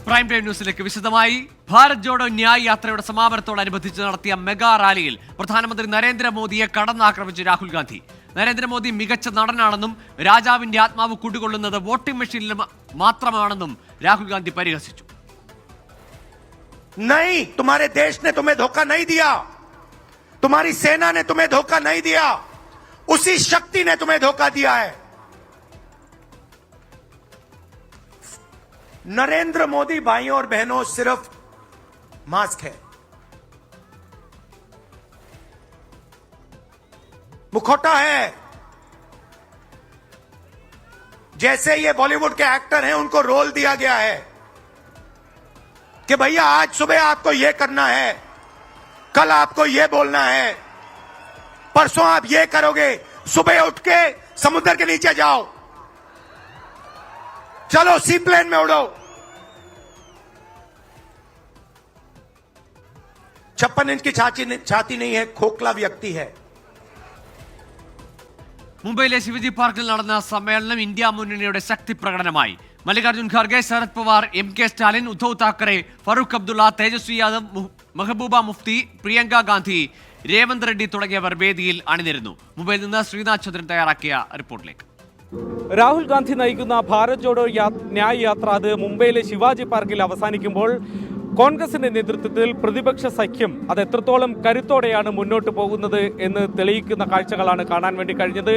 Prime time ന്യൂസിലേക്ക് വിശദമായി. ഭാരത് ജോഡോ ന്യായ് യാത്രയുടെ സമാപനത്തോടനുബന്ധിച്ച് നടത്തിയ മെഗാ റാലിയിൽ പ്രധാനമന്ത്രി നരേന്ദ്രമോദിയെ കടന്നാക്രമിച്ചു രാഹുൽ ഗാന്ധി. നരേന്ദ്രമോദി മികച്ച നടനാണെന്നും രാജാവിന്റെ ആത്മാവ് കുടികൊള്ളുന്നത് വോട്ടിംഗ് മെഷീനിൽ മാത്രമാണെന്നും രാഹുൽ ഗാന്ധി പരിഹസിച്ചു. नहीं, तुम्हारे देश ने तुम्हें धोखा नहीं दिया, तुम्हारी सेना ने तुम्हें धोखा नहीं दिया, उसी शक्ति ने तुम्हें धोखा दिया है. नरेंद्र मोदी भाइयों और बहनों सिर्फ मास्क है, मुखौटा है. जैसे ये बॉलीवुड के एक्टर हैं उनको रोल दिया गया है कि भैया आज सुबह आपको ये करना है, कल आपको ये बोलना है, परसों आप ये करोगे, सुबह उठ के समुद्र के नीचे जाओ, चलो सी प्लेन में उड़ो. 56 इंच की छाती नहीं है, खोखला व्यक्ति है. മുംബൈയിലെ ശിവജി പാർക്കിൽ നടന്ന സമ്മേളനം ഇന്ത്യ മുന്നണിയുടെ ശക്തി പ്രകടനമായി. മല്ലികാർജ്ജുൻ ഖാർഗെ, ശരത് പവാർ, MK സ്റ്റാലിൻ, ഉദ്ധവ് താക്കറെ, ഫറൂഖ് അബ്ദുള്ള, തേജസ്വി യാദവ്, മെഹബൂബ മുഫ്തി, പ്രിയങ്ക ഗാന്ധി, രേവന്ത് റെഡ്ഡി തുടങ്ങിയവർ വേദിയിൽ അണിനിരുന്നു. മുംബൈയിൽ നിന്ന് ശ്രീനാഥ് ചന്ദ്രൻ തയ്യാറാക്കിയ റിപ്പോർട്ടിലേക്ക്. രാഹുൽ ഗാന്ധി നയിക്കുന്ന ഭാരത് ജോഡോ ന്യായ് യാത്ര അത് മുംബൈയിലെ ശിവാജി പാർക്കിൽ അവസാനിക്കുമ്പോൾ കോൺഗ്രസിന്റെ നേതൃത്വത്തിൽ പ്രതിപക്ഷ സഖ്യം അത് എത്രത്തോളം കരുത്തോടെയാണ് മുന്നോട്ട് പോകുന്നത് എന്ന് തെളിയിക്കുന്ന കാഴ്ചകളാണ് കാണാൻ വേണ്ടി കഴിഞ്ഞത്.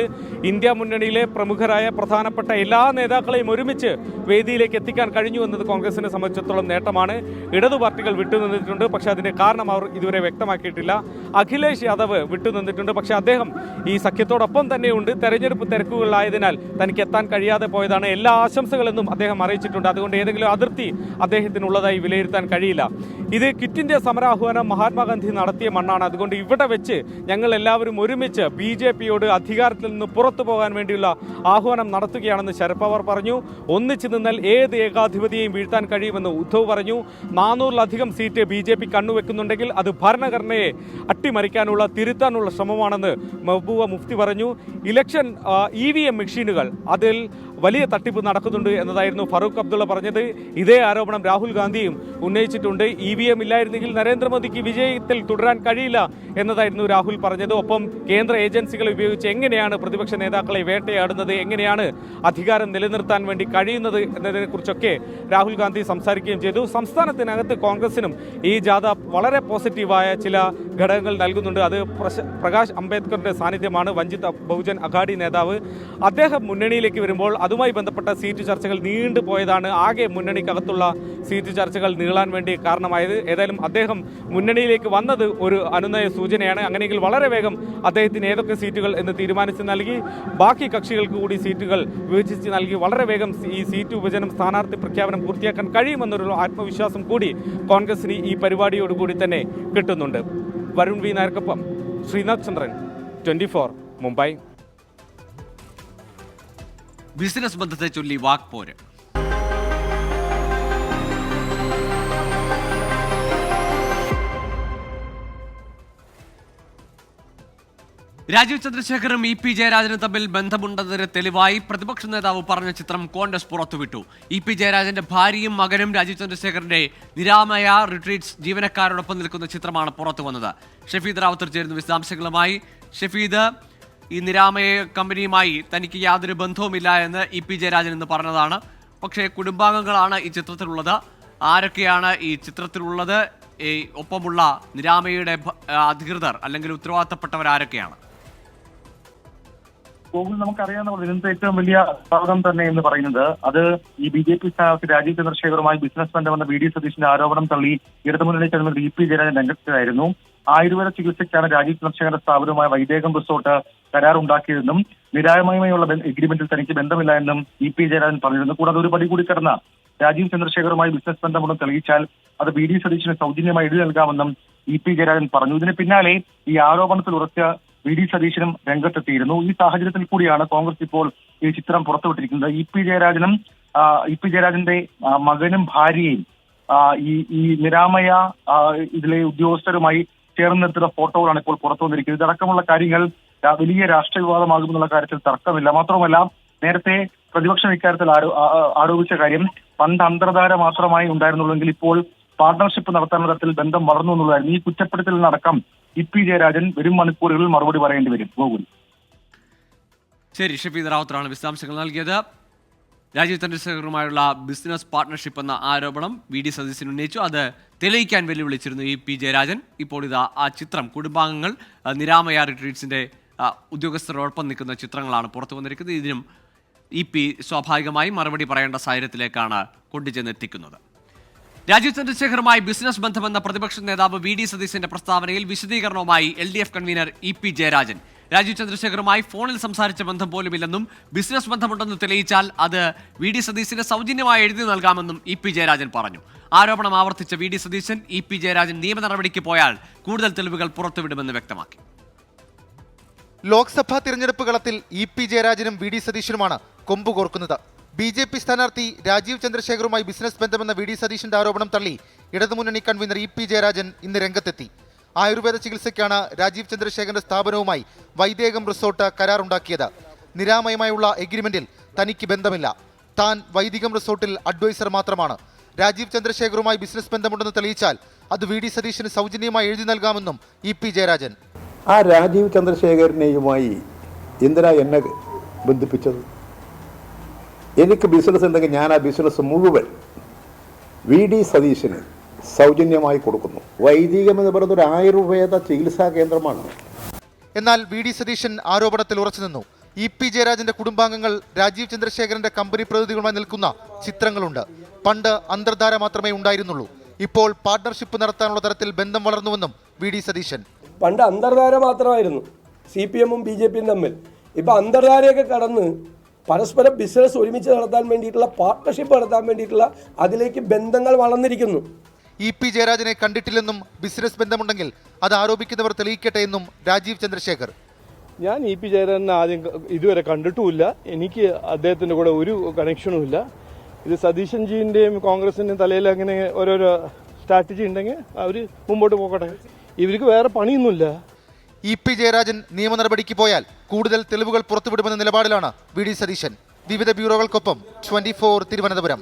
ഇന്ത്യ മുന്നണിയിലെ പ്രമുഖരായ പ്രധാനപ്പെട്ട എല്ലാ നേതാക്കളെയും ഒരുമിച്ച് വേദിയിലേക്ക് എത്തിക്കാൻ കഴിഞ്ഞു എന്നത് കോൺഗ്രസിനെ സംബന്ധിച്ചിടത്തോളം നേട്ടമാണ്. ഇടതു പാർട്ടികൾ വിട്ടുനിന്നിട്ടുണ്ട്, പക്ഷേ അതിന്റെ കാരണം അവർ ഇതുവരെ വ്യക്തമാക്കിയിട്ടില്ല. അഖിലേഷ് യാദവ് വിട്ടുനിന്നിട്ടുണ്ട്, പക്ഷേ അദ്ദേഹം ഈ സഖ്യത്തോടൊപ്പം തന്നെയുണ്ട്. തെരഞ്ഞെടുപ്പ് തിരക്കുകളായതിനാൽ തനിക്ക് എത്താൻ കഴിയാതെ പോയതാണ്. എല്ലാ ആശംസകളെന്നും അദ്ദേഹം അറിയിച്ചിട്ടുണ്ട്. അതുകൊണ്ട് ഏതെങ്കിലും അതിർത്തി അദ്ദേഹത്തിനുള്ളതായി വിലയിരുത്താൻ കഴിയില്ല. ഇത് ക്വിറ്റ് ഇന്ത്യ സമരാഹ്വാനം മഹാത്മാഗാന്ധി നടത്തിയ മണ്ണാണ്. അതുകൊണ്ട് ഇവിടെ വെച്ച് ഞങ്ങൾ എല്ലാവരും ഒരുമിച്ച് BJPയോട് അധികാരത്തിൽ നിന്ന് പുറത്തു പോകാൻ വേണ്ടിയുള്ള ആഹ്വാനം നടത്തുകയാണെന്ന് ശരത് പവാർ പറഞ്ഞു. ഒന്നിച്ചു നിന്നാൽ ഏത് ഏകാധിപതിയെയും വീഴ്ത്താൻ കഴിയുമെന്ന് ഉദ്ധവ് പറഞ്ഞു. 400-ലധികം സീറ്റ് BJP കണ്ണുവെക്കുന്നുണ്ടെങ്കിൽ അത് ഭരണഘടനയെ അട്ടിമറിക്കാനുള്ള തിരുത്താനുള്ള ശ്രമമാണെന്ന് മെഹബൂബ മുഫ്തി പറഞ്ഞു. ഇലക്ഷൻ EVM മെഷീനുകൾ അതിൽ വലിയ തട്ടിപ്പ് നടക്കുന്നുണ്ട് എന്നതായിരുന്നു ഫറൂഖ് അബ്ദുള്ള പറഞ്ഞത്. ഇതേ ആരോപണം രാഹുൽ ഗാന്ധിയും ഉന്നയിച്ചിട്ടുണ്ട്. EVM ഇല്ലായിരുന്നെങ്കിൽ നരേന്ദ്രമോദിക്ക് വിജയത്തിൽ തുടരാൻ കഴിയില്ല എന്നതായിരുന്നു രാഹുൽ പറഞ്ഞത്. ഒപ്പം കേന്ദ്ര ഏജൻസികളെ ഉപയോഗിച്ച് എങ്ങനെയാണ് പ്രതിപക്ഷ നേതാക്കളെ വേട്ടയാടുന്നത്, എങ്ങനെയാണ് അധികാരം നിലനിർത്താൻ വേണ്ടി കഴിയുന്നത് എന്നതിനെക്കുറിച്ചൊക്കെ രാഹുൽ ഗാന്ധി സംസാരിക്കുകയും ചെയ്തു. സംസ്ഥാനത്തിനകത്ത് കോൺഗ്രസിനും ഈ ജാഥ വളരെ പോസിറ്റീവായ ചില ഘടകങ്ങൾ നൽകുന്നുണ്ട്. അത് പ്രകാശ് അംബേദ്കറുടെ സാന്നിധ്യമാണ്. വഞ്ചിത് ബഹുജൻ അഘാഡി നേതാവ് അദ്ദേഹം മുന്നണിയിലേക്ക് വരുമ്പോൾ അതുമായി ബന്ധപ്പെട്ട സീറ്റ് ചർച്ചകൾ നീണ്ടുപോയതാണ് ആകെ മുന്നണിക്കകത്തുള്ള സീറ്റ് ചർച്ചകൾ നീളാൻ വേണ്ടി കാരണമായത്. ഏതായാലും അദ്ദേഹം മുന്നണിയിലേക്ക് വന്നത് ഒരു അനുനയ സൂചനയാണ്. അങ്ങനെയെങ്കിൽ വളരെ വേഗം അദ്ദേഹത്തിന് ഏതൊക്കെ സീറ്റുകൾ എന്ന് തീരുമാനിച്ച് നൽകി ബാക്കി കക്ഷികൾക്ക് കൂടി സീറ്റുകൾ വിഭജിച്ച് നൽകി വളരെ വേഗം ഈ സീറ്റ് വിഭജനം സ്ഥാനാർത്ഥി പ്രഖ്യാപനം പൂർത്തിയാക്കാൻ കഴിയുമെന്നൊരു ആത്മവിശ്വാസം കൂടി കോൺഗ്രസിന് ഈ പരിപാടിയോടുകൂടി തന്നെ കിട്ടുന്നുണ്ട്. വരുൺ വി നായർക്കൊപ്പം ശ്രീനാഥ് ചന്ദ്രൻ, 24 മുംബൈ. ബിസിനസ് ബന്ധത്തെ ചൊല്ലി വാക്പോര്. രാജീവ് ചന്ദ്രശേഖറും EP ജയരാജനും തമ്മിൽ ബന്ധമുണ്ടെന്നതിന് തെളിവായി പ്രതിപക്ഷ നേതാവ് പറഞ്ഞ ചിത്രം കോൺഗ്രസ് പുറത്തുവിട്ടു. EP ജയരാജന്റെ ഭാര്യയും മകനും രാജീവ് ചന്ദ്രശേഖറിന്റെ നിരാമയ റിട്രീറ്റ്സ് ജീവനക്കാരോടൊപ്പം നിൽക്കുന്ന ചിത്രമാണ് പുറത്തു വന്നത്. ഷഫീദ് റാവത്തർ ചേരുന്നു വിശദാംശങ്ങളുമായി. ഷഫീദ്, ഈ നിരാമയ കമ്പനിയുമായി തനിക്ക് യാതൊരു ബന്ധവുമില്ല എന്ന് EP ജയരാജൻ എന്ന് പറഞ്ഞതാണ്. പക്ഷേ കുടുംബാംഗങ്ങളാണ് ഈ ചിത്രത്തിലുള്ളത്. ആരൊക്കെയാണ് ഈ ചിത്രത്തിലുള്ളത്? ഒപ്പമുള്ള നിരാമയുടെ അധികൃതർ അല്ലെങ്കിൽ ഉത്തരവാദിത്തപ്പെട്ടവർ ആരൊക്കെയാണ്? ഗോകുൽ, നമുക്കറിയാവുന്ന ഇതിനകത്ത് ഏറ്റവും വലിയ സ്വാഗതം തന്നെ എന്ന് പറയുന്നത് അത് ഈ BJP സ്ഥാനാർത്ഥി രാജീവ് ചന്ദ്രശേഖറുമായി ബിസിനസ് ബന്ധമെന്ന VD സതീശിന്റെ ആരോപണം തള്ളി ഇടതുമുന്നണി ചെയർമാൻ EP ജയരാജൻ രംഗത്തായിരുന്നു. ആയുർവേദ ചികിത്സയ്ക്കാണ് രാജീവ് ചന്ദ്രശേഖരന്റെ സ്ഥാപനവുമായ വൈദേകം റിസോർട്ട് കരാറുണ്ടാക്കിയതെന്നും നിരാമയമായുള്ള എഗ്രിമെന്റിൽ തനിക്ക് ബന്ധമില്ല എന്നും EP ജയരാജൻ പറഞ്ഞിരുന്നു. കൂടാതെ ഒരു പടി കൂടി കടന്ന രാജീവ് ചന്ദ്രശേഖറുമായി ബിസിനസ് ബന്ധമുണ്ടെന്ന് തെളിയിച്ചാൽ അത് VD സതീശിന് സൗജന്യമായി എഴുതി നൽകാമെന്നും EP ജയരാജൻ പറഞ്ഞു. ഇതിന് പിന്നാലെ ഈ ആരോപണത്തിൽ ഉറച്ച VD സതീശനും രംഗത്തെത്തിയിരുന്നു. ഈ സാഹചര്യത്തിൽ കൂടിയാണ് കോൺഗ്രസ് ഇപ്പോൾ ഈ ചിത്രം പുറത്തുവിട്ടിരിക്കുന്നത്. EP ജയരാജന്റെ മകനും ഭാര്യയും ഈ നിരാമയ ഇതിലെ ഉദ്യോഗസ്ഥരുമായി ചേർന്ന് നിർത്തുന്ന ഫോട്ടോകളാണ് ഇപ്പോൾ പുറത്തു വന്നിരിക്കുന്നത്. ഇതടക്കമുള്ള കാര്യങ്ങൾ വലിയ രാഷ്ട്രീയ വിവാദമാകുമെന്നുള്ള കാര്യത്തിൽ തർക്കമില്ല. മാത്രമല്ല നേരത്തെ പ്രതിപക്ഷം ഇക്കാര്യത്തിൽ ആരോപിച്ച കാര്യം പണ്ട് അന്തർധാര മാത്രമായി ഉണ്ടായിരുന്നുള്ളെങ്കിൽ ഇപ്പോൾ പാർട്ണർഷിപ്പ് നടത്താനുള്ള തരത്തിൽ ബന്ധം വളർന്നു എന്നുള്ളതായിരുന്നു. ഈ കുറ്റപ്പെടുത്തലിനടക്കം EP ജയരാജൻ വരും മണിക്കൂറുകളിൽ മറുപടി പറയേണ്ടി വരും. ഗോകുൽ. ശരി, ഷഫീദ് റാവുത്തറാണ് വിശദാംശങ്ങൾ നൽകിയത്. രാജീവ് ചന്ദ്രശേഖറുമായുള്ള ബിസിനസ് പാർട്ണർഷിപ്പ് എന്ന ആരോപണം VD സതീശൻ ഉന്നയിച്ചു. അത് തെളിയിക്കാൻ വെല്ലുവിളിച്ചിരുന്നു EP ജയരാജൻ. ഇപ്പോൾ ഇതാ ആ ചിത്രം, കുടുംബാംഗങ്ങൾ നിരാമയ റിട്രീറ്റ്സിന്റെ ഉദ്യോഗസ്ഥരോടൊപ്പം നിൽക്കുന്ന ചിത്രങ്ങളാണ് പുറത്തു വന്നിരിക്കുന്നത്. ഇതിനും EP സ്വാഭാവികമായും മറുപടി പറയേണ്ട സാഹചര്യത്തിലേക്കാണ് കൊണ്ടുചെന്നെത്തിക്കുന്നത്. രാജീവ് ചന്ദ്രശേഖറുമായി ബിസിനസ് ബന്ധമെന്ന പ്രതിപക്ഷ നേതാവ് VD സതീശന്റെ പ്രസ്താവനയിൽ വിശദീകരണവുമായി LDF convener EP Jayarajan. Rajeev ചന്ദ്രശേഖറുമായി ഫോണിൽ സംസാരിച്ച ബന്ധം പോലുമില്ലെന്നും ബിസിനസ് ബന്ധമുണ്ടെന്ന് തെളിയിച്ചാൽ അത് VD സതീശന് സൗജന്യമായി എഴുതി നൽകാമെന്നും EP ജയരാജൻ പറഞ്ഞു. ആരോപണം ആവർത്തിച്ച VD സതീശൻ EP ജയരാജൻ നിയമ നടപടിക്ക് പോയാൽ കൂടുതൽ തെളിവുകൾ പുറത്തുവിടുമെന്ന് വ്യക്തമാക്കി. ലോക്സഭാ തിരഞ്ഞെടുപ്പ് കളത്തിൽ EP ജയരാജനും VD സതീശനുമാണ് കൊമ്പ് കോർക്കുന്നത്. BJP സ്ഥാനാർത്ഥി രാജീവ് ചന്ദ്രശേഖറുമായി ബിസിനസ് ബന്ധമെന്ന VD സതീശന്റെ ആരോപണം തള്ളി ഇടതുമുന്നണി കൺവീനർ EP ജയരാജൻ ഇന്ന് രംഗത്തെത്തി. ആയുർവേദ ചികിത്സയ്ക്കാണ് രാജീവ് ചന്ദ്രശേഖരന്റെ സ്ഥാപനവുമായി വൈദേകം റിസോർട്ട് കരാറുണ്ടാക്കിയത്. നിരാമയമായുള്ള എഗ്രിമെന്റിൽ തനിക്ക് ബന്ധമില്ല. താൻ വൈദികം റിസോർട്ടിൽ അഡ്വൈസർ മാത്രമാണ്. രാജീവ് ചന്ദ്രശേഖറുമായി ബിസിനസ് ബന്ധമുണ്ടെന്ന് തെളിയിച്ചാൽ അത് VD സതീശന് സൗജന്യമായി എഴുതി നൽകാമെന്നും EP ജയരാജൻ. ആ രാജീവ് ചന്ദ്രശേഖരനെയുമായി എന്തിനാ എന്നെ ബന്ധിപ്പിച്ചത്? എനിക്ക് ബിസിനസ് ഉണ്ടെങ്കിൽ ഞാൻ ആ ബിസിനസ് മുഴുവൻ VD സതീശന് സൗജന്യമായി കൊടുക്കുന്നു. വൈദികം എന്ന് പറയുന്നത് ഒരു ആയുർവേദ ചികിത്സാ കേന്ദ്രമാണ്. എന്നാൽ VD സതീശൻ ആരോപണത്തിൽ ഉറച്ചു നിന്നു. EP ജയരാജന്റെ കുടുംബാംഗങ്ങൾ രാജീവ് ചന്ദ്രശേഖരന്റെ കമ്പനി പ്രതിനിധികളുമായി നിൽക്കുന്ന ചിത്രങ്ങളുണ്ട്. പണ്ട് അന്തർധാര മാത്രമേ ഉണ്ടായിരുന്നുള്ളൂ. ഇപ്പോൾ പാർട്ണർഷിപ്പ് നടത്താനുള്ള തരത്തിൽ ബന്ധം വളർന്നുവെന്നും VD സതീശൻ. പണ്ട് അന്തർധാര മാത്രമായിരുന്നു CPM-ഉം BJP-യും തമ്മിൽ. ഇപ്പം അന്തർധാരയൊക്കെ കടന്ന് പരസ്പരം ബിസിനസ് ഒരുമിച്ച് നടത്താൻ വേണ്ടിയിട്ടുള്ള പാർട്ണർഷിപ്പ് നടത്താൻ വേണ്ടിയിട്ടുള്ള അതിലേക്ക് ബന്ധങ്ങൾ വളർന്നിരിക്കുന്നു. EP ജയരാജനെ കണ്ടിട്ടില്ലെന്നും ബിസിനസ് ബന്ധമുണ്ടെങ്കിൽ അത് ആരോപിക്കുന്നവർ തെളിയിക്കട്ടെ എന്നും രാജീവ് ചന്ദ്രശേഖർ. ഞാൻ EP ജയരാജനെ ആദ്യം ഇതുവരെ കണ്ടിട്ടുമില്ല. എനിക്ക് അദ്ദേഹത്തിൻ്റെ കൂടെ ഒരു കണക്ഷനും ഇല്ല. ഇത് സതീശൻ ജിയുടെയും കോൺഗ്രസിൻ്റെയും തലയിൽ അങ്ങനെ ഓരോരോ സ്ട്രാറ്റജി ഉണ്ടെങ്കിൽ അവർ മുമ്പോട്ട് പോകട്ടെ. ഇവർക്ക് വേറെ പണിയൊന്നുമില്ല. EP ജയരാജൻ നിയമ നടപടിക്ക് പോയാൽ കൂടുതൽ തെളിവുകൾ പുറത്തുവിടുമെന്ന നിലപാടിലാണ് VD സതീശൻ. വിവിധ ബ്യൂറോകൾക്കൊപ്പം 24 തിരുവനന്തപുരം.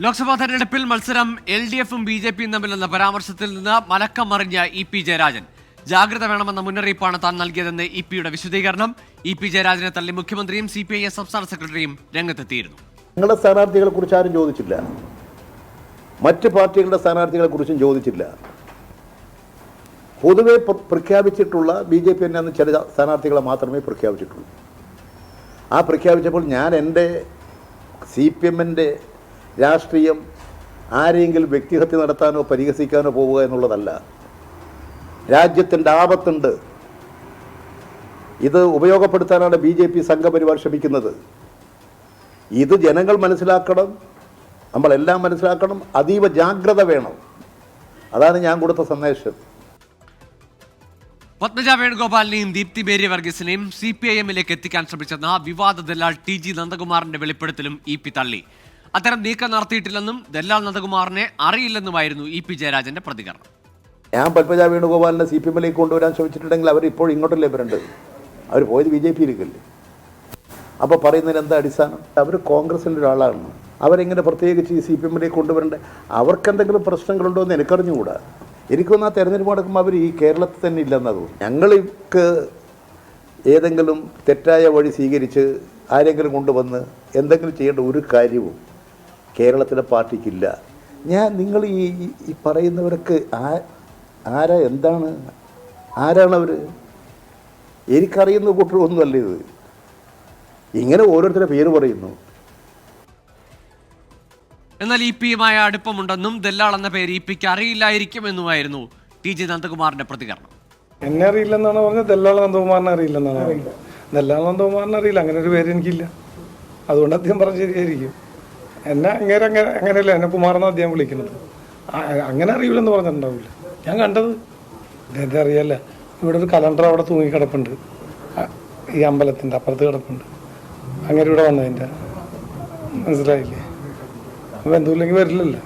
ലോക്സഭാ തെരഞ്ഞെടുപ്പിൽ മത്സരം LDF-ഉം BJP-യും തമ്മിലെന്ന പരാമർശത്തിൽ നിന്ന് മലക്കം മറിഞ്ഞ EP ജയരാജൻ. ജാഗ്രത വേണമെന്ന മുന്നറിയിപ്പാണ് താൻ നൽകിയതെന്ന് EP-യുടെ വിശദീകരണം. EP ജയരാജനെ തള്ളി മുഖ്യമന്ത്രിയും CPIM സംസ്ഥാന സെക്രട്ടറിയും രംഗത്തെത്തിയിരുന്നു. നിങ്ങളുടെ സ്ഥാനാർത്ഥികളെ കുറിച്ച് ആരും ചോദിച്ചില്ല. മറ്റ് പാർട്ടികളുടെ സ്ഥാനാർത്ഥികളെ കുറിച്ചും ചോദിച്ചില്ല. പൊതുവെ പ്രഖ്യാപിച്ചിട്ടുള്ള BJP തന്നെ ചില സ്ഥാനാർത്ഥികളെ മാത്രമേ പ്രഖ്യാപിച്ചിട്ടുള്ളൂ. ആ പ്രഖ്യാപിച്ചപ്പോൾ ഞാൻ എൻ്റെ CPM-ൻ്റെ രാഷ്ട്രീയം ആരെങ്കിലും വ്യക്തിഹത്യ നടത്താനോ പരിഹസിക്കാനോ പോവുക എന്നുള്ളതല്ല. രാജ്യത്തിൻ്റെ ആപത്തുണ്ട്. ഇത് ഉപയോഗപ്പെടുത്താനാണ് BJP സംഘപരിവാർ ശ്രമിക്കുന്നത്. ഇത് ജനങ്ങൾ മനസ്സിലാക്കണം, നമ്മളെല്ലാം മനസ്സിലാക്കണം. അതീവ ജാഗ്രത വേണം. അതാണ് ഞാൻ കൊടുത്ത സന്ദേശം. പത്മജ വേണുഗോപാലിനെയും ദീപ്തി മേരി വർഗീസിനെയും CPIM-ലേക്ക് എത്തിക്കാൻ ശ്രമിച്ചെന്ന വിവാദ ദല്ലാൾ TG നന്ദകുമാറിന്റെ വെളിപ്പെടുത്തലും EP തള്ളി. അത്തരം നീക്കം നടത്തിയിട്ടില്ലെന്നും ദല്ലാൾ നന്ദകുമാറിനെ അറിയില്ലെന്നുമായിരുന്നു EP ജയരാജന്റെ പ്രതികരണം. ഞാൻ പത്മജ വേണുഗോപാലിനെ CPM-ലേക്ക് കൊണ്ടുവരാൻ ശ്രമിച്ചിട്ടുണ്ടെങ്കിൽ അവർ ഇപ്പോൾ ഇങ്ങോട്ടല്ലേ വരേണ്ടത്? അവർ പോയത് BJP-യിലേക്കല്ലേ? അപ്പോൾ പറയുന്നതിന് എന്താ അടിസ്ഥാനം? അവർ കോൺഗ്രസിൻ്റെ ഒരാളാണ്. അവരെങ്ങനെ പ്രത്യേകിച്ച് ഈ CPM-ലേക്ക് കൊണ്ടുവരേണ്ടത്? അവർക്കെന്തെങ്കിലും പ്രശ്നങ്ങളുണ്ടോ എന്ന് എനിക്കറിഞ്ഞുകൂടാ. എനിക്കൊന്ന് ആ തെരഞ്ഞെടുപ്പ് നടക്കുമ്പോൾ അവർ ഈ കേരളത്തിൽ തന്നെ ഇല്ലെന്നാ തോന്നുന്നു. ഞങ്ങൾക്ക് ഏതെങ്കിലും തെറ്റായ വഴി സ്വീകരിച്ച് ആരെങ്കിലും കൊണ്ടുവന്ന് എന്തെങ്കിലും ചെയ്യേണ്ട ഒരു കാര്യവും കേരളത്തിലെ പാർട്ടിക്കില്ല. നിങ്ങൾ ഈ പറയുന്നവരൊക്കെ ആരാ, എന്താണ്, ആരാണവർ? എനിക്കറിയുന്ന കൂട്ടരൊന്നുമല്ല ഇത്. ഇങ്ങനെ ഓരോരുത്തരുടെ പേര് പറയുന്നു. എന്നാൽ EP-യുമായ അടുപ്പമുണ്ടെന്നും ദല്ലാൾ എന്ന പേര് EP-ക്ക് അറിയില്ലായിരിക്കുമെന്നുമായിരുന്നു TG നന്ദകുമാറിന്റെ പ്രതികരണം. എന്നെ അറിയില്ലെന്നാണ് പറഞ്ഞത്. ദല്ലാൾ നന്ദകുമാറിനെ അറിയില്ലെന്നാണ് പറഞ്ഞത്. ദല്ലാൾ നന്ദകുമാറിനെ അറിയില്ല, അങ്ങനെ ഒരു പേര് എനിക്കില്ല. അതുകൊണ്ട് അദ്ദേഹം പറഞ്ഞ ശരിയായിരിക്കും. എന്നെ അങ്ങനെയല്ല, എന്നെ കുമാറെന്നാണ് അദ്ദേഹം വിളിക്കുന്നത്. അങ്ങനെ അറിയില്ലെന്ന് പറഞ്ഞിട്ടുണ്ടാവില്ല. ഞാൻ കണ്ടത് അദ്ദേഹത്തെ അറിയല്ല. ഇവിടെ ഒരു കലണ്ടർ അവിടെ തൂങ്ങിക്കിടപ്പുണ്ട്, ഈ അമ്പലത്തിൻ്റെ അപ്പുറത്ത് കിടപ്പുണ്ട്. അങ്ങനെ ഇവിടെ വന്നതിൻ്റെ മനസ്സിലായില്ലേ? അപ്പം എന്തുമില്ലെങ്കിൽ വരില്ലല്ലോ.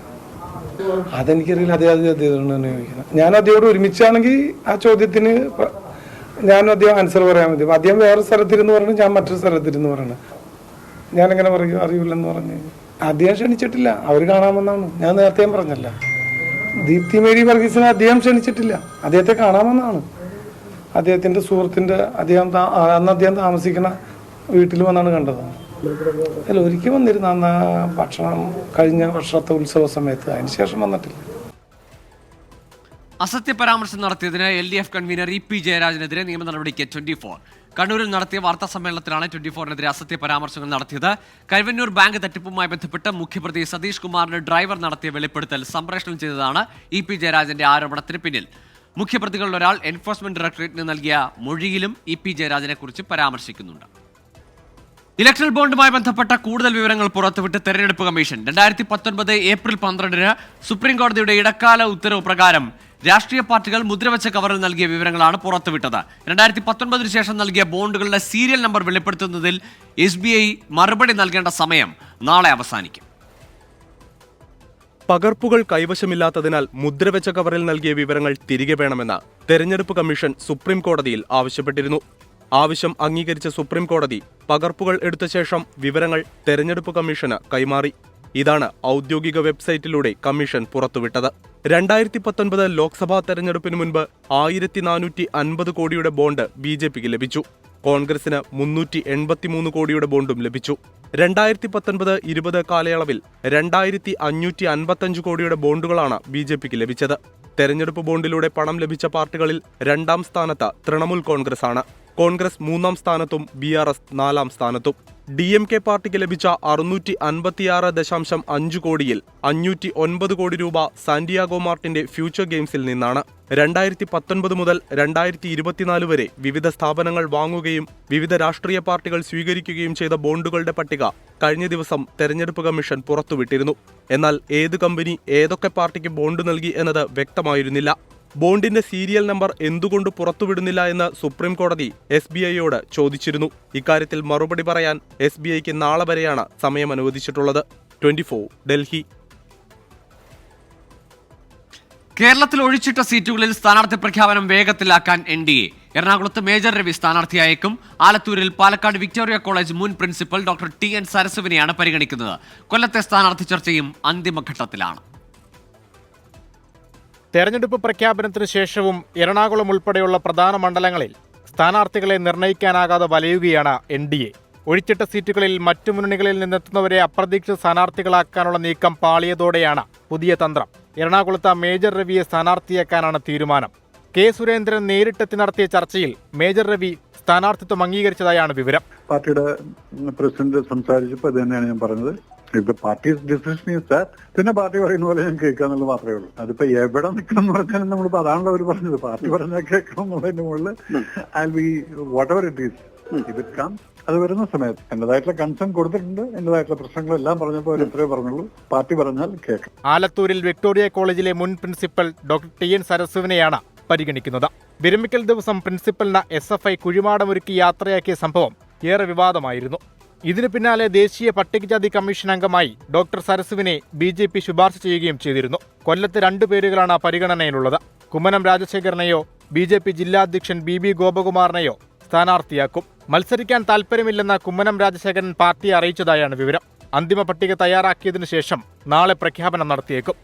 അതെനിക്കറിയില്ല. അദ്ദേഹം തന്നെ ചോദിക്കുന്നത്. ഞാൻ അദ്ദേഹത്തോട് ഒരുമിച്ചാണെങ്കിൽ ആ ചോദ്യത്തിന് ഞാനും അദ്ദേഹം ആൻസർ പറയാൻ മതി. അദ്ദേഹം വേറെ സ്ഥലത്തിരുന്ന് പറഞ്ഞു, ഞാൻ മറ്റൊരു സ്ഥലത്തിരുന്ന് പറയണം. ഞാനെങ്ങനെ പറയും അറിയില്ലെന്ന് പറഞ്ഞു? അദ്ദേഹം ക്ഷണിച്ചിട്ടില്ല, അവർ കാണാമെന്നാണ്. ഞാൻ നേരത്തെ പറഞ്ഞല്ല, ദീപ്തി മേരി വർഗീസിനെ അദ്ദേഹം ക്ഷണിച്ചിട്ടില്ല, അദ്ദേഹത്തെ കാണാമെന്നാണ്. അദ്ദേഹത്തിൻ്റെ സുഹൃത്തിൻ്റെ അന്ന് അദ്ദേഹം താമസിക്കുന്ന വീട്ടിൽ വന്നാണ് കണ്ടത്. അല്ല, ഒരിക്കൽ വന്നിരുന്നു അന്ന് ഭക്ഷണം കഴിഞ്ഞ വർഷത്തെ ഉത്സവ സമയത്ത്, അതിനുശേഷം വന്നിട്ടില്ല. അസത്യ പരാമർശം നടത്തിയതിന് LDF കൺവീനർ EP ജയരാജനെതിരെ നിയമ നടപടിക്ക് 24. കണ്ണൂരിൽ നടത്തിയ വാർത്താ സമ്മേളനത്തിലാണ് 24-നെതിരെ അസത്യ പരാമർശങ്ങൾ നടത്തിയത്. കരുവന്നൂർ ബാങ്ക് തട്ടിപ്പുമായി ബന്ധപ്പെട്ട് മുഖ്യപ്രതി സതീഷ് കുമാറിന്റെ ഡ്രൈവർ നടത്തിയ വെളിപ്പെടുത്തൽ സംപ്രേഷണം ചെയ്തതാണ് EP ജയരാജന്റെ ആരോപണത്തിന് പിന്നിൽ. മുഖ്യപ്രതികളിൽ ഒരാൾ എൻഫോഴ്സ്മെന്റ് ഡയറക്ടറേറ്റിന് നൽകിയ മൊഴിയിലും EP ജയരാജനെ കുറിച്ച് പരാമർശിക്കുന്നുണ്ട്. ഇലക്ട്രൽ ബോണ്ടുമായി ബന്ധപ്പെട്ട കൂടുതൽ വിവരങ്ങൾ പുറത്തുവിട്ട് തെരഞ്ഞെടുപ്പ് കമ്മീഷൻ. 2019 ഏപ്രിൽ 12-ന് സുപ്രീം കോടതിയുടെ ഇടക്കാല ഉത്തരവ് പ്രകാരം രാഷ്ട്രീയ പാർട്ടികൾ മുദ്രവെച്ച കവറിൽ നൽകിയ വിവരങ്ങളാണ് പുറത്തുവിട്ടത്. 2019 ശേഷം നൽകിയ ബോണ്ടുകളുടെ സീരിയൽ നമ്പർ വെളിപ്പെടുത്തുന്നതിൽ SBI മറുപടി നൽകേണ്ട സമയം നാളെ അവസാനിക്കും. പകർപ്പുകൾ കൈവശമില്ലാത്തതിനാൽ മുദ്രവെച്ച കവറിൽ നൽകിയ വിവരങ്ങൾ തിരികെ വേണമെന്ന് തെരഞ്ഞെടുപ്പ് കമ്മീഷൻ സുപ്രീം കോടതിയിൽ ആവശ്യപ്പെട്ടിരുന്നു. ആവശ്യം അംഗീകരിച്ച സുപ്രീം കോടതി പകർപ്പുകൾ എടുത്ത ശേഷം വിവരങ്ങൾ തെരഞ്ഞെടുപ്പ് കമ്മീഷന് കൈമാറി. ഇതാണ് ഔദ്യോഗിക വെബ്സൈറ്റിലൂടെ കമ്മീഷൻ പുറത്തുവിട്ടത്. 2019 ലോക്സഭാ തെരഞ്ഞെടുപ്പിന് മുൻപ് 1450 കോടിയുടെ ബോണ്ട് BJPക്ക് ലഭിച്ചു. കോൺഗ്രസിന് 383 കോടിയുടെ ബോണ്ടും ലഭിച്ചു. 2019-20 കാലയളവിൽ 2555 കോടിയുടെ ബോണ്ടുകളാണ് BJPക്ക് ലഭിച്ചത്. തെരഞ്ഞെടുപ്പ് ബോണ്ടിലൂടെ പണം ലഭിച്ച പാർട്ടികളിൽ 2ാം സ്ഥാനത്ത് തൃണമൂൽ കോൺഗ്രസ് ആണ്. കോൺഗ്രസ് 3ാം സ്ഥാനത്തും BRS 4ാം സ്ഥാനത്തും. DMK പാർട്ടിക്ക് ലഭിച്ച 656.5 കോടിയിൽ 509 കോടി രൂപ സാന്റിയാഗോ മാർട്ടിന്റെ ഫ്യൂച്ചർ ഗെയിംസിൽ നിന്നാണ്. 2019 മുതൽ 2024 വരെ വിവിധ സ്ഥാപനങ്ങൾ വാങ്ങുകയും വിവിധ രാഷ്ട്രീയ പാർട്ടികൾ സ്വീകരിക്കുകയും ചെയ്ത ബോണ്ടുകളുടെ പട്ടിക കഴിഞ്ഞ ദിവസം തെരഞ്ഞെടുപ്പ് കമ്മീഷൻ പുറത്തുവിട്ടിരുന്നു. എന്നാൽ ഏത് കമ്പനി ഏതൊക്കെ പാർട്ടിക്ക് ബോണ്ട് നൽകി എന്നത് വ്യക്തമായിരുന്നില്ല. ബോണ്ടിന്റെ സീരിയൽ നമ്പർ എന്തുകൊണ്ട് പുറത്തുവിടുന്നില്ല എന്ന് സുപ്രീം കോടതി SBIയോട് ചോദിച്ചിരുന്നു. ഇക്കാര്യത്തിൽ മറുപടി പറയാൻ SBIക്ക് നാളെ വരെയാണ് സമയം അനുവദിച്ചിട്ടുള്ളത്. 24 ഡൽഹി. കേരളത്തിൽ ഒഴിച്ചിട്ട സീറ്റുകളിൽ സ്ഥാനാർത്ഥി പ്രഖ്യാപനം വേഗത്തിലാക്കാൻ NDA. എറണാകുളത്ത് മേജർ രവി സ്ഥാനാർത്ഥിയായേക്കും. ആലത്തൂരിൽ പാലക്കാട് വിക്ടോറിയ കോളേജ് മുൻ പ്രിൻസിപ്പൽ ഡോക്ടർ TN സരസുവിനെയാണ് പരിഗണിക്കുന്നത്. കൊല്ലത്തെ സ്ഥാനാർത്ഥി ചർച്ചയും അന്തിമഘട്ടത്തിലാണ്. തെരഞ്ഞെടുപ്പ് പ്രഖ്യാപനത്തിന് ശേഷവും എറണാകുളം ഉൾപ്പെടെയുള്ള പ്രധാന മണ്ഡലങ്ങളിൽ സ്ഥാനാർത്ഥികളെ നിർണ്ണയിക്കാനാകാതെ വലയുകയാണ് NDA. ഒഴിച്ചിട്ട സീറ്റുകളിൽ മറ്റു മുന്നണികളിൽ നിന്നെത്തുന്നവരെ അപ്രതീക്ഷിത സ്ഥാനാർത്ഥികളാക്കാനുള്ള നീക്കം പാളിയതോടെയാണ് പുതിയ തന്ത്രം. എറണാകുളത്ത് മേജർ രവിയെ സ്ഥാനാർത്ഥിയാക്കാനാണ് തീരുമാനം. K. സുരേന്ദ്രൻ നേരിട്ടെത്തി നടത്തിയ ചർച്ചയിൽ മേജർ രവി സ്ഥാനാർത്ഥിത്വം അംഗീകരിച്ചതായാണ് വിവരം. പാർട്ടിയുടെ പ്രസിഡന്റ് സംസാരിച്ചപ്പോൾ ഇത് തന്നെയാണ് ഞാൻ പറഞ്ഞത്. ഇപ്പൊ പാർട്ടി ഡിസിഷൻ സാർ, പിന്നെ പാർട്ടി പറയുന്ന പോലെ ഞാൻ കേൾക്കാന്നുള്ളത് മാത്രമേ ഉള്ളൂ. അതിപ്പോ എവിടെ നിൽക്കണം എന്ന് പറഞ്ഞാൽ നമ്മളിപ്പോ അതാണല്ലോ അവർ പറഞ്ഞത്. പാർട്ടി പറഞ്ഞാൽ കേൾക്കണം എന്നുള്ളതിന്റെ മുകളിൽ I be whatever it is it come. അത് വരുന്ന സമയത്ത് എന്റേതായിട്ടുള്ള കൺസേൺ കൊടുത്തിട്ടുണ്ട്. എന്റേതായിട്ടുള്ള പ്രശ്നങ്ങളെല്ലാം പറഞ്ഞപ്പോൾ അവർ എത്രയോ പറഞ്ഞുള്ളൂ. പാർട്ടി പറഞ്ഞാൽ കേൾക്കാം. ആലത്തൂരിൽ വിക്ടോറിയ കോളേജിലെ മുൻ പ്രിൻസിപ്പൽ ഡോക്ടർ TN സരസുവിനെയാണ് പരിഗണിക്കുന്നത്. വിരമിക്കൽ ദിവസം പ്രിൻസിപ്പലിന് SFI കുഴിമാടമൊരുക്കി യാത്രയാക്കിയ സംഭവം ഏറെ വിവാദമായിരുന്നു. ഇതിനു പിന്നാലെ ദേശീയ പട്ടികജാതി കമ്മീഷൻ അംഗമായി ഡോക്ടർ സരസുവിനെ BJP ശുപാർശ ചെയ്യുകയും ചെയ്തിരുന്നു. കൊല്ലത്ത് 2 പേരുകളാണ് പരിഗണനയിലുള്ളത്. കുമ്മനം രാജശേഖരനെയോ BJP ജില്ലാ അധ്യക്ഷൻ BB ഗോപകുമാറിനെയോ സ്ഥാനാർത്ഥിയാക്കും. മത്സരിക്കാൻ താൽപ്പര്യമില്ലെന്ന കുമ്മനം രാജശേഖരൻ പാർട്ടിയെ അറിയിച്ചതായാണ് വിവരം. അന്തിമ പട്ടിക തയ്യാറാക്കിയതിനു ശേഷം നാളെ പ്രഖ്യാപനം നടത്തിയേക്കും.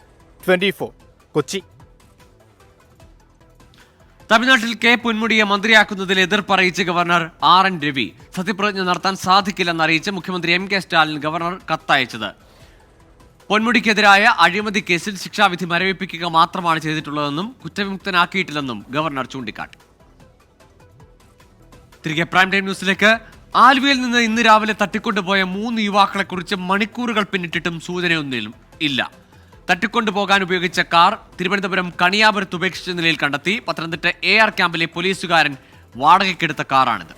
24 കൊച്ചി. തമിഴ്നാട്ടിൽ K. പൊന്മുടിയെ മന്ത്രിയാക്കുന്നതിൽ എതിർപ്പറിയിച്ച് ഗവർണർ RN രവി. സത്യപ്രതിജ്ഞ നടത്താൻ സാധിക്കില്ലെന്ന് അറിയിച്ച് മുഖ്യമന്ത്രി MK സ്റ്റാലിൻ ഗവർണർ കത്തയച്ചത്. പൊന്മുടിക്കെതിരായ അഴിമതി കേസിൽ ശിക്ഷാവിധി മരവിപ്പിക്കുക മാത്രമാണ് ചെയ്തിട്ടുള്ളതെന്നും കുറ്റവിമുക്തനാക്കിയിട്ടില്ലെന്നും ഗവർണർ ചൂണ്ടിക്കാട്ടി. തിരികെ പ്രൈം ടൈം ന്യൂസിലേക്ക്. ആലുവയിൽ നിന്ന് ഇന്ന് രാവിലെ തട്ടിക്കൊണ്ടുപോയ 3 യുവാക്കളെക്കുറിച്ച് മണിക്കൂറുകൾ പിന്നിട്ടിട്ടും സൂചനയൊന്നും ഇല്ല. തട്ടിക്കൊണ്ടുപോകാൻ ഉപയോഗിച്ച കാർ തിരുവനന്തപുരം കണിയാപുരത്ത് ഉപേക്ഷിച്ച നിലയിൽ കണ്ടെത്തി. പത്തനംതിട്ട AR ക്യാമ്പിലെ പോലീസുകാരൻ വാടകയ്ക്കെടുത്ത കാറാണിത്.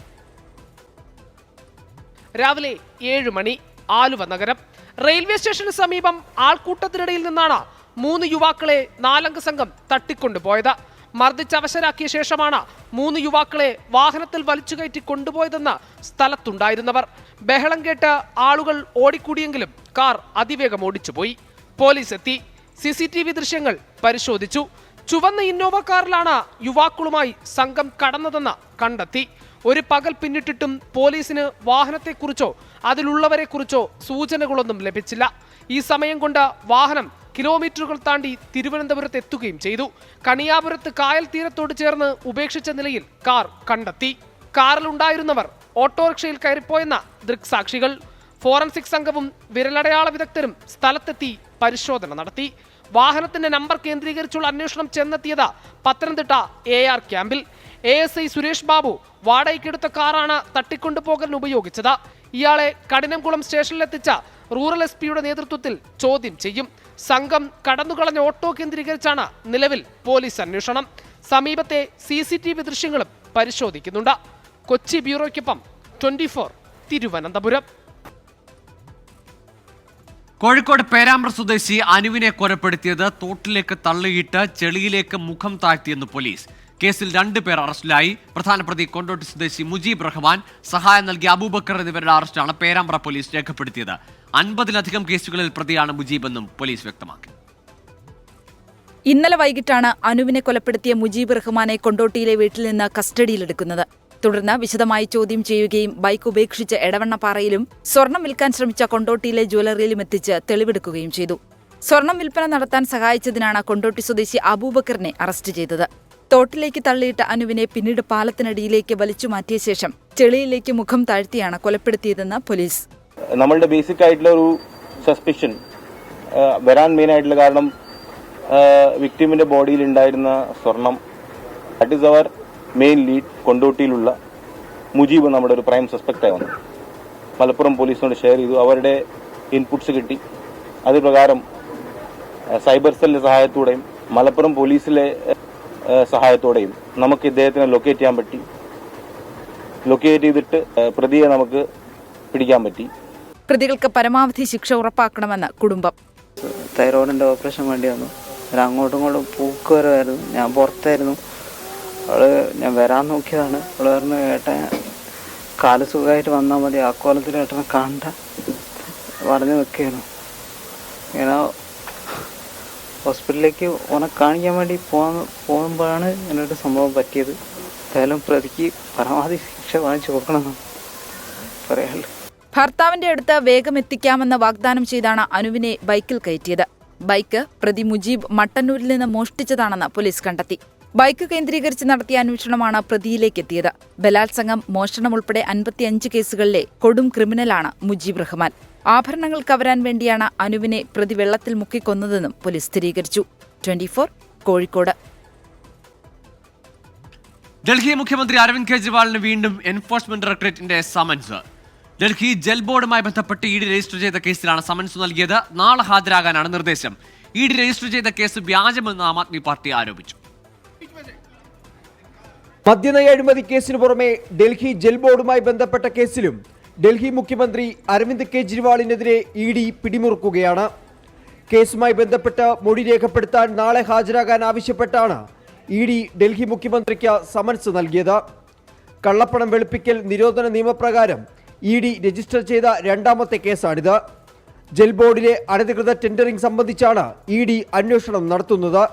രാവിലെ 7 മണി, ആലുവ നഗരം. റെയിൽവേ സ്റ്റേഷന് സമീപം ആൾക്കൂട്ടത്തിനിടയിൽ നിന്നാണ് 3 യുവാക്കളെ 4 അംഗ സംഘം തട്ടിക്കൊണ്ടുപോയത്. മർദ്ദിച്ചവശരാക്കിയ ശേഷമാണ് 3 യുവാക്കളെ വാഹനത്തിൽ വലിച്ചുകയറ്റി കൊണ്ടുപോയതെന്ന് സ്ഥലത്തുണ്ടായിരുന്നവർ. ബഹളം കേട്ട് ആളുകൾ ഓടിക്കൂടിയെങ്കിലും കാർ അതിവേഗം ഓടിച്ചുപോയി. പോലീസ് എത്തി. CCTV ദൃശ്യങ്ങൾ പരിശോധിച്ചു. ചുവന്ന ഇന്നോവ കാറിലാണ് യുവാക്കളുമായി സംഘം കടന്നതെന്ന് കണ്ടെത്തി. ഒരു പകൽ പിന്നിട്ടിട്ടും പോലീസിന് വാഹനത്തെക്കുറിച്ചോ അതിലുള്ളവരെക്കുറിച്ചോ സൂചനകളൊന്നും ലഭിച്ചില്ല. ഈ സമയം കൊണ്ട് വാഹനം കിലോമീറ്ററുകൾ താണ്ടി തിരുവനന്തപുരത്ത് എത്തുകയും ചെയ്തു. കണിയാപുരത്ത് കായൽ തീരത്തോട് ചേർന്ന് ഉപേക്ഷിച്ച നിലയിൽ കാർ കണ്ടെത്തി. കാറിലുണ്ടായിരുന്നവർ ഓട്ടോറിക്ഷയിൽ കയറിപ്പോയെന്ന ദൃക്സാക്ഷികൾ. ഫോറൻസിക് സംഘവും വിരലടയാള വിദഗ്ധരും സ്ഥലത്തെത്തി പരിശോധന നടത്തി. വാഹനത്തിന്റെ നമ്പർ കേന്ദ്രീകരിച്ചുള്ള അന്വേഷണം ചെന്നെത്തിയത് പത്തനംതിട്ട AR ക്യാമ്പിൽ. ASI സുരേഷ് ബാബു വാടകയ്ക്കെടുത്ത കാറാണ് തട്ടിക്കൊണ്ടുപോകലിന് ഉപയോഗിച്ചത്. ഇയാളെ കഠിനംകുളം സ്റ്റേഷനിലെത്തിച്ച റൂറൽ SP നേതൃത്വത്തിൽ ചോദ്യം ചെയ്യും. സംഘം കടന്നുകളഞ്ഞ ഓട്ടോ കേന്ദ്രീകരിച്ചാണ് നിലവിൽ പോലീസ് അന്വേഷണം. സമീപത്തെ CCTV ദൃശ്യങ്ങളും പരിശോധിക്കുന്നുണ്ട്. കൊച്ചി ബ്യൂറോയ്ക്കൊപ്പം 24 തിരുവനന്തപുരം. കോഴിക്കോട് പേരാമ്പ്ര സ്വദേശി അനുവിനെ കൊലപ്പെടുത്തിയത് തോട്ടിലേക്ക് തള്ളിയിട്ട് ചെളിയിലേക്ക് മുഖം താഴ്ത്തിയെന്ന് പോലീസ്. കേസിൽ 2 പേർ അറസ്റ്റിലായി. പ്രധാന പ്രതി കൊണ്ടോട്ടി സ്വദേശി മുജീബ് റഹ്മാൻ, സഹായം നൽകിയ അബൂബക്കർ എന്നിവരുടെ അറസ്റ്റാണ് പേരാമ്പ്ര പോലീസ് രേഖപ്പെടുത്തിയത്. 50-ലധികം കേസുകളിൽ പ്രതിയാണ് മുജീബെന്നും പോലീസ് വ്യക്തമാക്കി. ഇന്നലെ വൈകിട്ടാണ് അനുവിനെ കൊലപ്പെടുത്തിയ മുജീബ് റഹ്മാനെ കൊണ്ടോട്ടിയിലെ വീട്ടിൽ നിന്ന് കസ്റ്റഡിയിലെടുക്കുന്നത്. തുടർന്ന് വിശദമായി ചോദ്യം ചെയ്യുകയും ബൈക്ക് ഉപേക്ഷിച്ച് എടവണ്ണപ്പാറയിലും സ്വർണം വിൽക്കാൻ ശ്രമിച്ച കൊണ്ടോട്ടിയിലെ ജ്വല്ലറിയിലും എത്തിച്ച് തെളിവെടുക്കുകയും ചെയ്തു. സ്വർണം വിൽപ്പന നടത്താൻ സഹായിച്ചതിനാണ് കൊണ്ടോട്ടി സ്വദേശി അബൂബക്കറിനെ അറസ്റ്റ് ചെയ്തത്. തോട്ടിലേക്ക് തള്ളിയിട്ട അനുവിനെ പിന്നീട് പാലത്തിനടിയിലേക്ക് വലിച്ചു മാറ്റിയ ശേഷം ചെളിയിലേക്ക് മുഖം താഴ്ത്തിയാണ് കൊലപ്പെടുത്തിയതെന്ന് പോലീസ്. നമ്മളുടെ ബേസിക് ആയിട്ടുള്ള ഒരു സസ്പിഷൻ വരാൻ മെയിൻ ആയിട്ടുള്ള കാരണം വിക്ടിമിന്റെ ബോഡിയിൽ ഉണ്ടായിരുന്ന സ്വർണം. That is our main lead. കൊണ്ടോട്ടിയിലുള്ള മുജീബ് നമ്മുടെ ഒരു പ്രൈം സസ്പെക്റ്റായി വന്നു. മലപ്പുറം പോലീസിനോട് ഷെയർ ചെയ്തു. അവരുടെ ഇൻപുട്സ് കിട്ടി. അത് പ്രകാരം സൈബർ സെല്ലിന്റെ സഹായത്തോടെയും മലപ്പുറം പോലീസിലെ സഹായത്തോടെയും നമുക്ക് ഇദ്ദേഹത്തിനെ ലൊക്കേറ്റ് ചെയ്യാൻ പറ്റി. ലൊക്കേറ്റ് ചെയ്തിട്ട് പ്രതിയെ നമുക്ക് പിടിക്കാൻ പറ്റി. പ്രതികൾക്ക് പരമാവധി ശിക്ഷ ഉറപ്പാക്കണമെന്ന് കുടുംബം. തൈറോയിഡിന്റെ ഓപ്പറേഷൻ വേണ്ടി വന്നു. അങ്ങോട്ടും ഇങ്ങോട്ടും പൂക്കുവരമായിരുന്നു. ഞാൻ പുറത്തായിരുന്നു. ഞാൻ വരാൻ നോക്കിയതാണ്. അവള് പറഞ്ഞു ഏട്ടൻ കാല് സുഖമായിട്ട് വന്നാൽ മതി, ആ കോലത്തിൽ ഏട്ടനെ കാണണ്ട പറഞ്ഞു നിൽക്കുകയായിരുന്നു. ഇങ്ങനെ ഹോസ്പിറ്റലിലേക്ക് ഓനെ കാണിക്കാൻ വേണ്ടി പോകുമ്പോഴാണ് ഇങ്ങനൊരു സംഭവം പറ്റിയത്. എന്തായാലും പ്രതിക്ക് പരമാവധി ശിക്ഷ വാങ്ങിച്ചു കൊടുക്കണമെന്നാണ് പറയാനുള്ളത്. ഭർത്താവിന്റെ അടുത്ത് വേഗം എത്തിക്കാമെന്ന് വാഗ്ദാനം ചെയ്താണ് അനുവിനെ ബൈക്കിൽ കയറ്റിയത്. ബൈക്ക് പ്രതി മുജീബ് മട്ടന്നൂരിൽ നിന്ന് മോഷ്ടിച്ചതാണെന്ന് പോലീസ് കണ്ടെത്തി. ബൈക്ക് കേന്ദ്രീകരിച്ച് നടത്തിയ അന്വേഷണമാണ് പ്രതിയിലേക്ക് എത്തിയത്. ബലാത്സംഗം, മോഷണം ഉൾപ്പെടെ 55 കേസുകളിലെ കൊടും ക്രിമിനലാണ് മുജീബ് റഹ്മാൻ. ആഭരണങ്ങൾ കവരാൻ വേണ്ടിയാണ് അനുവിനെ പ്രതി വെള്ളത്തിൽ മുക്കിക്കൊന്നതെന്നും പോലീസ് സ്ഥിരീകരിച്ചു. 24 കോഴിക്കോട്. ഡൽഹി മുഖ്യമന്ത്രി അരവിന്ദ് കെജ്രിവാളിന് വീണ്ടും എൻഫോഴ്സ്മെന്റ് ഡയറക്ടറേറ്റിന്റെ സമൻസ്. ഡൽഹി ജൽ ബോർഡുമായി ബന്ധപ്പെട്ട് ED രജിസ്റ്റർ ചെയ്ത കേസിലാണ് സമൻസ് നൽകിയത്. നാളെ ഹാജരാകാനാണ് നിർദ്ദേശം. ED രജിസ്റ്റർ ചെയ്ത കേസ് വ്യാജമെന്ന് ആം ആദ്മി പാർട്ടി ആരോപിച്ചു. മദ്യനയ അഴിമതി കേസിനു പുറമെ ഡൽഹി ജൽ ബോർഡുമായി ബന്ധപ്പെട്ട കേസിലും ഡൽഹി മുഖ്യമന്ത്രി അരവിന്ദ് കെജ്രിവാളിനെതിരെ ED പിടിമുറുക്കുകയാണ്. കേസുമായി ബന്ധപ്പെട്ട് മൊഴി രേഖപ്പെടുത്താൻ നാളെ ഹാജരാകാൻ ആവശ്യപ്പെട്ടാണ് ED ഡൽഹി മുഖ്യമന്ത്രിക്ക് സമൻസ് നൽകിയത്. കള്ളപ്പണം വെളുപ്പിക്കൽ നിരോധന നിയമപ്രകാരം ED രജിസ്റ്റർ ചെയ്ത 2ാമത്തെ കേസാണിത്. ജൽ ബോർഡിലെ അനധികൃത ടെൻഡറിംഗ് സംബന്ധിച്ചാണ് ED അന്വേഷണം നടത്തുന്നത്.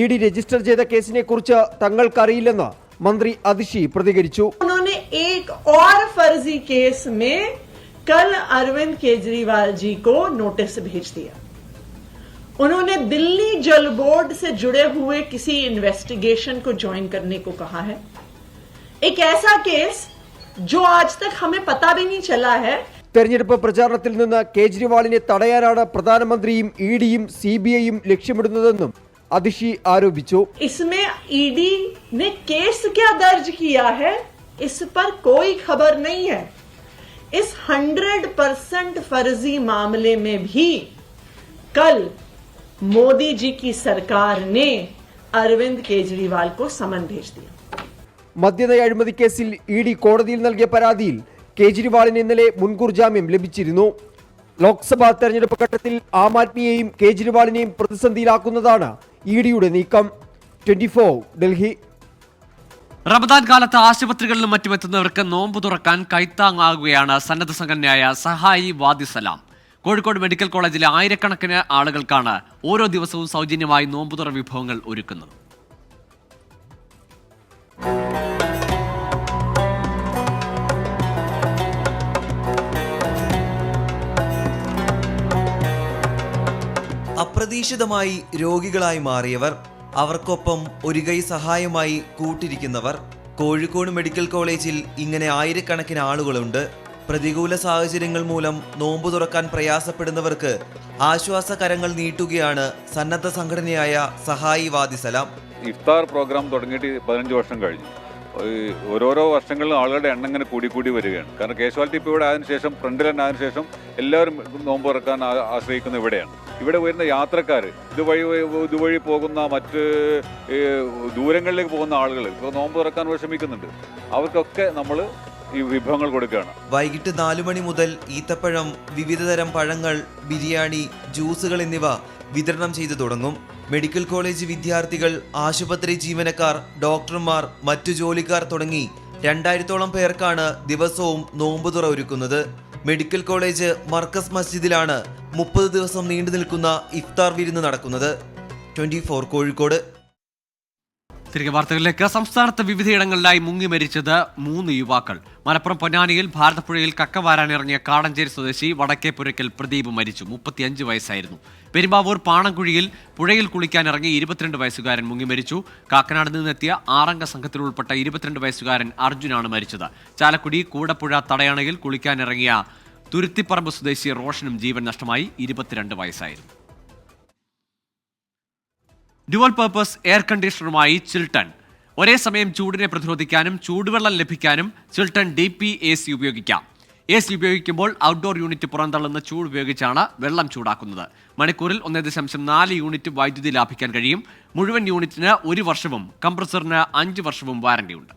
ED രജിസ്റ്റർ ചെയ്ത കേസിനെ കുറിച്ച് തങ്ങൾക്കറിയില്ലെന്ന് मंत्री आदिशी प्रतिകരിച്ചു. उन्होंने एक और फर्जी केस में कल अरविंद केजरीवाल जी को नोटिस भेज दिया. उन्होंने दिल्ली जल बोर्ड से जुड़े हुए किसी इन्वेस्टिगेशन को ज्वाइन करने को कहा है. एक ऐसा केस जो आज तक हमें पता भी नहीं चला है. തെരഞ്ഞെടുപ്പ് പ്രചാരണത്തിൽ നിന്ന് കേജ്രിവാളിനെ തടയാനാണ് പ്രധാനമന്ത്രിയും EDയും CBIയും ലക്ഷ്യമിടുന്നതെന്നും आदिशी आरोपिച്ചു. इसमें ED ने केस क्या दर्ज किया है इस पर कोई खबर नहीं है. इस 100% फर्जी मामले में भी कल मोदी जी की सरकार ने अरविंद केजरीवाल को समन भेज दिया. മദ്യനയ അഴിമതി കേസിൽ ED കോടതിയിൽ നൽകിയ പരാതിയിൽ കേജ്രിവാളിന് ഇന്നലെ മുൻകൂർ ജാമ്യം ലഭിച്ചിരുന്നു. ലോക്സഭാ തെരഞ്ഞെടുപ്പ് ഘട്ടത്തിൽ ആം ആദ്മിയെയും കേജ്രിവാളിനെയും പ്രതിസന്ധിയിലാക്കുന്നതാണ് EDയുടെ നീക്കം. 24 ഡൽഹി. റമദാൻ കാലത്ത് ആശുപത്രികളിലും മറ്റുമെത്തുന്നവർക്ക് നോമ്പ് തുറക്കാൻ കൈത്താങ്ങാകുകയാണ് സന്നദ്ധ സംഘടനയായ സഹായി വാദി സലാം. കോഴിക്കോട് മെഡിക്കൽ കോളേജിലെ ആയിരക്കണക്കിന് ആളുകൾക്കാണ് ഓരോ ദിവസവും സൗജന്യമായി നോമ്പുതുറ വിഭവങ്ങൾ ഒരുക്കുന്നത്. അപ്രതീക്ഷിതമായി രോഗികളായി മാറിയവർ, അവർക്കൊപ്പം ഒരു കൈ സഹായമായി കൂട്ടിരിക്കുന്നവർ. കോഴിക്കോട് മെഡിക്കൽ കോളേജിൽ ഇങ്ങനെ ആയിരക്കണക്കിന് ആളുകളുണ്ട്. പ്രതികൂല സാഹചര്യങ്ങൾ മൂലം നോമ്പ് തുറക്കാൻ പ്രയാസപ്പെടുന്നവർക്ക് ആശ്വാസകരങ്ങൾ നീട്ടുകയാണ് സന്നദ്ധ സംഘടനയായ സഹായി വാദിസലാം. ഇഫ്താർ പ്രോഗ്രാം തുടങ്ങിയിട്ട് 15 വർഷം കഴിഞ്ഞു. ഓരോരോ വർഷങ്ങളിലും ആളുകളുടെ എണ്ണം ഇങ്ങനെ കൂടി വരികയാണ്. കാരണം കാഷ്വാലിറ്റി ഇപ്പോൾ ഇവിടെ ആയതിനു ശേഷം, ഫ്രണ്ട് ലൈൻ ആയതിനു ശേഷം എല്ലാവരും നോമ്പ് തുറക്കാൻ ആശ്രയിക്കുന്ന ഇവിടെയാണ്. ഇവിടെ വരുന്ന യാത്രക്കാർ, ഇതുവഴി പോകുന്ന മറ്റ് ദൂരങ്ങളിലേക്ക് പോകുന്ന ആളുകൾ ഇപ്പോൾ നോമ്പ് തുറക്കാൻ വിഷമിക്കുന്നുണ്ട്. അവർക്കൊക്കെ നമ്മൾ ഈ വിഭവങ്ങൾ കൊടുക്കുകയാണ്. വൈകിട്ട് 4 മണി മുതൽ ഈത്തപ്പഴം, വിവിധതരം പഴങ്ങൾ, ബിരിയാണി, ജ്യൂസുകൾ എന്നിവ വിതരണം ചെയ്തു തുടങ്ങും. മെഡിക്കൽ കോളേജ് വിദ്യാർത്ഥികൾ, ആശുപത്രി ജീവനക്കാർ, ഡോക്ടർമാർ, മറ്റു ജോലിക്കാർ തുടങ്ങി 2000-ഓളം പേർക്കാണ് ദിവസവും നോമ്പുതുറ ഒരുക്കുന്നത്. മെഡിക്കൽ കോളേജ് മർക്കസ് മസ്ജിദിലാണ് 30 ദിവസം നീണ്ടു നിൽക്കുന്ന ഇഫ്താർ വിരുന്ന് നടക്കുന്നത്. 24 കോഴിക്കോട്. തിരികെ വാർത്തകളിലേക്ക്. സംസ്ഥാനത്ത് വിവിധയിടങ്ങളിലായി മുങ്ങി മരിച്ചത് 3 യുവാക്കൾ. മലപ്പുറം പൊന്നാനിയിൽ ഭാരതപ്പുഴയിൽ കക്ക വാരാനിറങ്ങിയ കാടഞ്ചേരി സ്വദേശി വടക്കേപ്പുരയ്ക്കൽ പ്രദീപ് മരിച്ചു. 35 വയസ്സായിരുന്നു. പെരുമ്പാവൂർ പാണക്കുഴിയിൽ പുഴയിൽ കുളിക്കാനിറങ്ങി 22 വയസ്സുകാരൻ മുങ്ങി മരിച്ചു. കാക്കനാട് നിന്നെത്തിയ 6-അംഗ സംഘത്തിൽ ഉൾപ്പെട്ട 22 വയസ്സുകാരൻ അർജുനാണ് മരിച്ചത്. ചാലക്കുടി കൂടപ്പുഴ തടയണയിൽ കുളിക്കാനിറങ്ങിയ തുരുത്തിപ്പറമ്പ് സ്വദേശി റോഷനും ജീവൻ നഷ്ടമായി. 22 വയസ്സായിരുന്നു. ഡ്യുവൽ പർപ്പസ് എയർ കണ്ടീഷണറുമായി ചിൽട്ടൺ. ഒരേ സമയം ചൂടിനെ പ്രതിരോധിക്കാനും ചൂടുവെള്ളം ലഭിക്കാനും ചിൽട്ടൺ DP AC ഉപയോഗിക്കാം. AC ഉപയോഗിക്കുമ്പോൾ ഔട്ട്ഡോർ യൂണിറ്റ് പുറന്തള്ളുന്ന ചൂട് ഉപയോഗിച്ചാണ് വെള്ളം ചൂടാക്കുന്നത്. മണിക്കൂറിൽ 1.4 യൂണിറ്റ് വൈദ്യുതി ലാഭിക്കാൻ കഴിയും. മുഴുവൻ യൂണിറ്റിന് 1 വർഷവും കംപ്രസറിന് 5 വർഷവും വാറണ്ടിയുണ്ട്.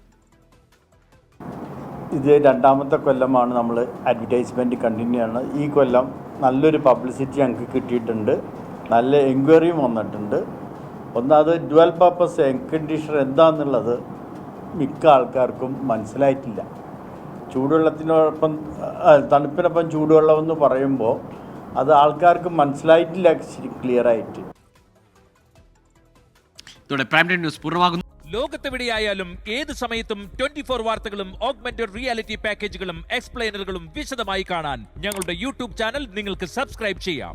ഇത് 2ാമത്തെ കൊല്ലമാണ് നമ്മൾ അഡ്വർടൈസ്മെൻറ്റ് കണ്ടിന്യൂ ചെയ്യുന്നത്. ഈ കൊല്ലം നല്ലൊരു പബ്ലിസിറ്റി ഞങ്ങൾക്ക് കിട്ടിയിട്ടുണ്ട്. നല്ല എൻക്വയറിയും വന്നിട്ടുണ്ട്. ഒന്നാമത് ഡ്യുവൽ പർപ്പസ് എയർ കണ്ടീഷണർ എന്താണെന്നുള്ളത് മിക്ക ആൾക്കാർക്കും മനസ്സിലായിട്ടില്ല. ചൂടുവെള്ളത്തിനോടൊപ്പം തണുപ്പിനൊപ്പം ചൂടുവെള്ളം എന്ന് പറയുമ്പോൾ അത് ആൾക്കാർക്ക് മനസ്സിലായിട്ടില്ല ശരി ക്ലിയറായിട്ട്. ലോകത്തെവിടെയായാലും ഏത് സമയത്തും 24 വാർത്തകളും ഓഗ്മെന്റഡ് റിയാലിറ്റി പാക്കേജുകളും എക്സ്പ്ലെയിനറുകളും വിശദമായി കാണാൻ ഞങ്ങളുടെ യൂട്യൂബ് ചാനൽ നിങ്ങൾക്ക് സബ്സ്ക്രൈബ് ചെയ്യാം.